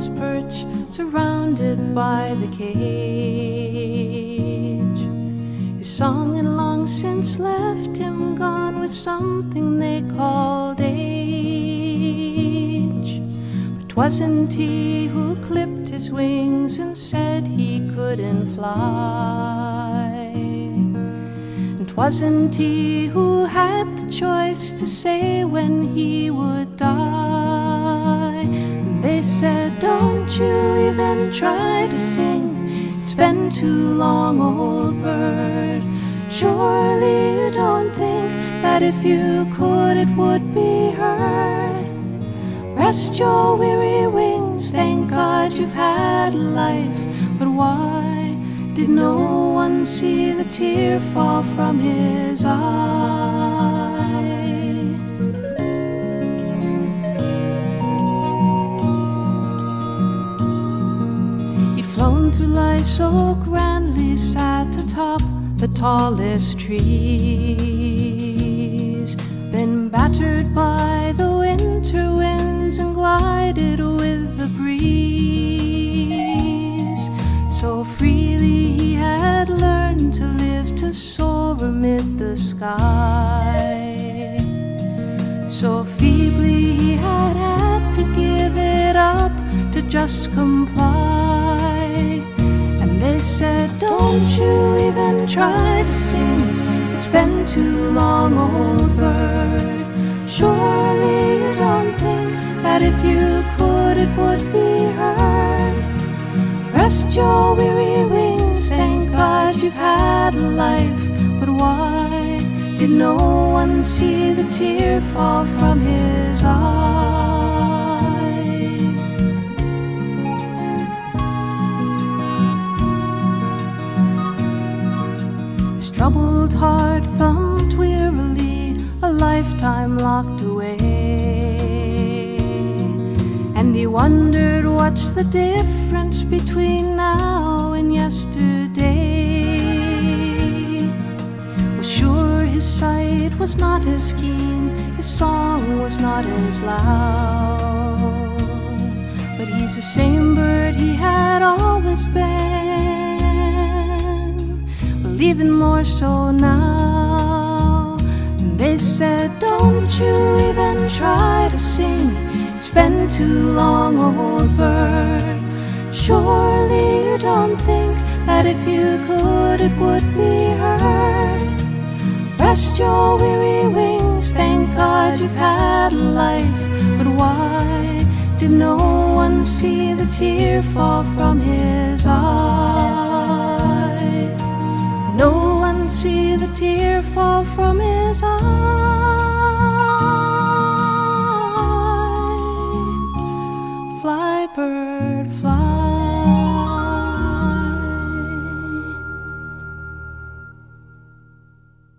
his perch, surrounded by the cage. His song had long since left him, gone with something they called age. But 'twasn't he who clipped his wings and said he couldn't fly. And 'twasn't he who had the choice to say when he would die. And they said, don't you even try to sing, it's been too long, old bird. Surely you don't think that if you could it would be heard. Rest your weary wings, thank God you've had a life. But why did no one see the tear fall from his eye? He'd flown through life so grandly, sat atop the tallest trees, been battered by the winter winds and glided with the breeze. So freely he had learned to live, to soar amid the sky. So feebly he had to give it up, to just comply. And they said, don't you even try to sing, it's been too long, old bird. Surely you don't think that if you could it would be heard. Rest your weary wings, thank God you've had a life. But why did no one see the tear fall from his eye? His troubled heart thumped wearily, a lifetime locked away. And he wondered, what's the difference between now and yesterday? Was sure his sight was not as keen, his song was not as loud. But he's the same bird he had always been, well, even more so now. And they said, don't you even try to sing, it's been too long, old bird. Surely you don't think that if you could it would be heard. Rest your weary wings, thank God you've had a life. But why did no one see the tear fall from his eye?